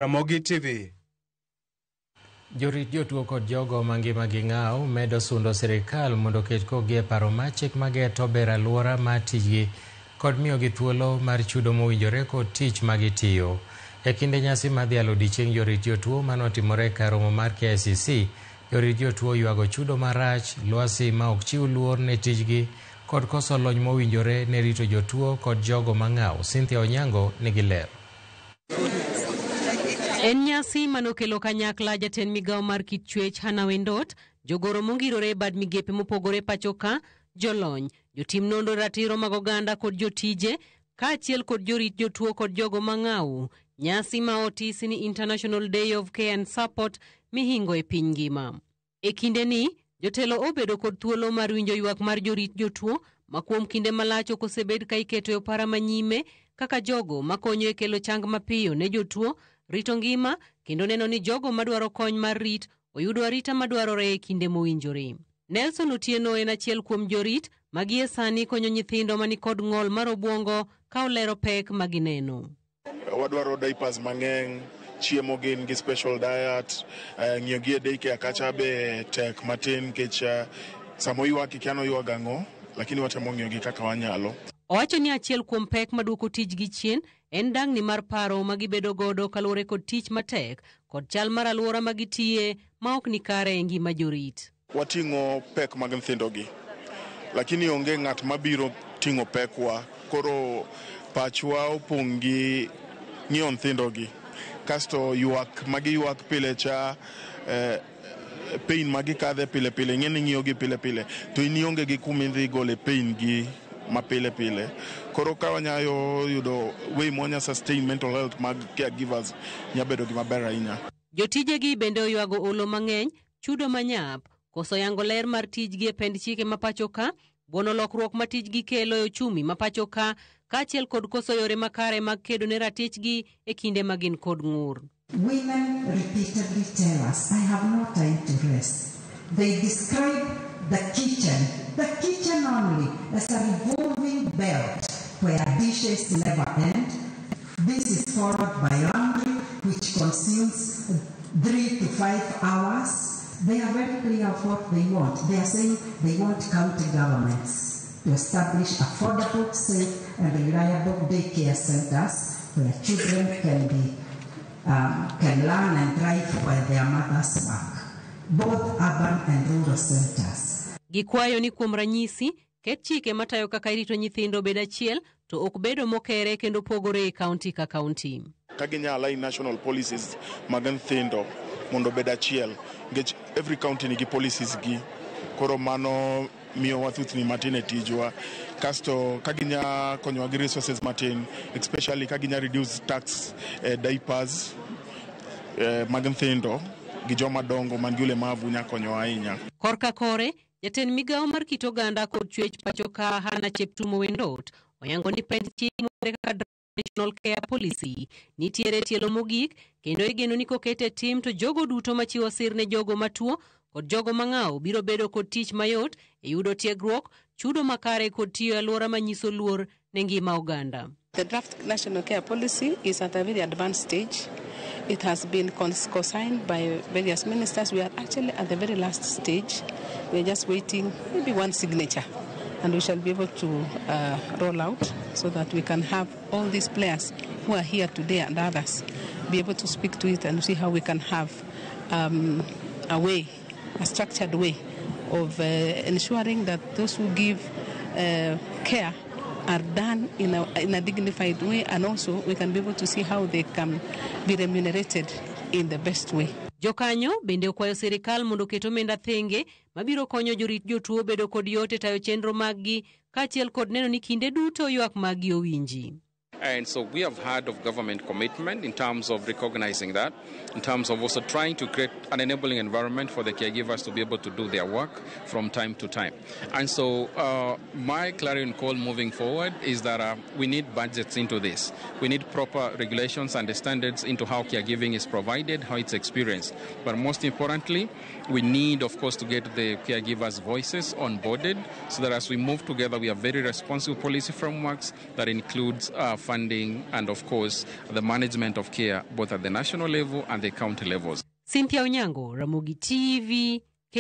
Ramogi TV. Jorit jotuo kod jogo mangima gi ng'aw medo sundo sirikal mondo ket kogie paro machik mageto ber aluora mar tijgi kod miyo gi thuolo mar chudo mowinjore kod tich magitiyo. E kinde nyasi madhi alodichieng' jorit jotuo manotimore kar romo mar KICC, jorit jotuo yuago chudo marach, lwasi ma ok chiw luor ne tijgi kod koso lony mowinjore ne rito jotuo kod jogo mang'aw. Cynthia Onyango nigi ler. En nyasi manokelo kanyakla jatend migawo mar kit chwech Hannah Wendot, jogoro mongirore bad migepe mopogore pachoka, jolony, jotim nonro ratiro mag oganda kod jotije, kaachiel kod jorit jotuo kod jogo mang'aw. Nyasi ma otisi ni International Day of Care and Support mihingo e piny ngima. E kinde ni, jotelo obedo kod thuolo mar winjo ywak mar jorit jotuo, ma kuom kinde malach ok osebed ka iketo e opara manyime kaka jogo makonyo e kelo chang mapiyo ne jotuo, rito ngima kendo neno ni jogo madwaro kony mar rit oyudo arita madwarore e kinde mowinjore. Nelson Otieno en achiel kuom jorit magie sani konyo nyithindo mani kod ng'ol mar obwongo ka olero pek magineno. Wadwaro diapers mang'eny, chiemo gin gi special diet, ng'iyo gi e daycare kacha be tek matin kech samo ywak ikiano ywak ang'o, lakini watemo ng'iyo gi kaka wanyalo. Owacho ni achiel kuom pek maduoko tijgi chien en dang'ni mar paro magibedo godo kaluwore kod tich matek kod chal mar aluora magitiye ma ok ni kare e ngima jorit. Wating'o pek mag nyithindogi, lakini onge ng'at mabiro ting'o pekwa. Koro pachwa opong' gi ng'iyo nyithindogi, kasto ywak magiywak pile cha pain magikadhe pile pile, ng'eni ng'iyogi pile pile, to inionge gi kumidhi gole pain gi mapile pile. Koro ka wanyayo yudo way mwanya sustain mental health mag caregivers nyabedo gima ber ahinya. Jotije gi bende oywago olo mang'eny, chudo manyap, koso yango ler mar tijgi e pend chike mapachoka, bono lokruok ma tijgi kelo e ochumi mapachoka, kaachiel kod koso yore makare mag kedo ne ratichgi e kinde magin kod ng'ur. Women repeatedly tell us, I have no time to rest. They describe the kitchen only, as a revolving belt where dishes never end. This is followed by laundry, which consumes 3 to 5 hours. They are very clear of what they want. They are saying they want county governments to establish affordable, safe, and reliable daycare centers where children can learn and thrive while their mothers work, both urban and rural centers. Gikwayo ni kuom ranyisi, ket chike matayo kaka irito nyithindo bed achiel to ok bedo mokere kendo pogore e kaunti ka kaunti. Kaginyala national policies mag nyithindo mondo bed achiel, ngech every county nigi policies gi, koro mano miyo wathuthni matin e tijwa. Kasto kaginya konyowa gi resources matin, especially kaginya reduce tax diapers mag nyithindo gi joma dongo man gi ulemavu nya konyowa ahinya. Korka kore, jatend migawo mar kit oganda kod chwech pachoka Hannah Cheptumo Wendot oyango ni pend chik kaka National Care Policy nitiere tielo mogik kendo igeno ni kokete tim to jogo duto machiwo sir ne jogo matuo kod jogo mang'aw biro bedo kod tich mayot e yudo tiegruok, chudo makare kod tiyo aluora manyiso luor ne ngima oganda. The draft National Care Policy is at a very advanced stage. It has been co-signed by various ministers. We are actually at the very last stage. We are just waiting maybe one signature, and we shall be able to roll out so that we can have all these players who are here today and others be able to speak to it and see how we can have a structured way of ensuring that those who give care are done in a dignified way, and also we can be able to see how they can be remunerated in the best way. Jokanyo bende okwayo sirikal mondo ket omenda thenge mabiro konyo jorit jotuo bedo kod yote tayo chenro maggi kaachiel kod neno ni kinde duto ywak maggi owinji. And so we have heard of government commitment in terms of recognizing that, in terms of also trying to create an enabling environment for the caregivers to be able to do their work from time to time. And so my clarion call moving forward is that we need budgets into this. We need proper regulations and standards into how caregiving is provided, how it's experienced. But most importantly, we need, of course, to get the caregivers' voices onboarded so that as we move together, we have very responsive policy frameworks that includes funding, and of course, the management of care, both at the national level and the county levels. Cynthia Onyango, Ramogi TV.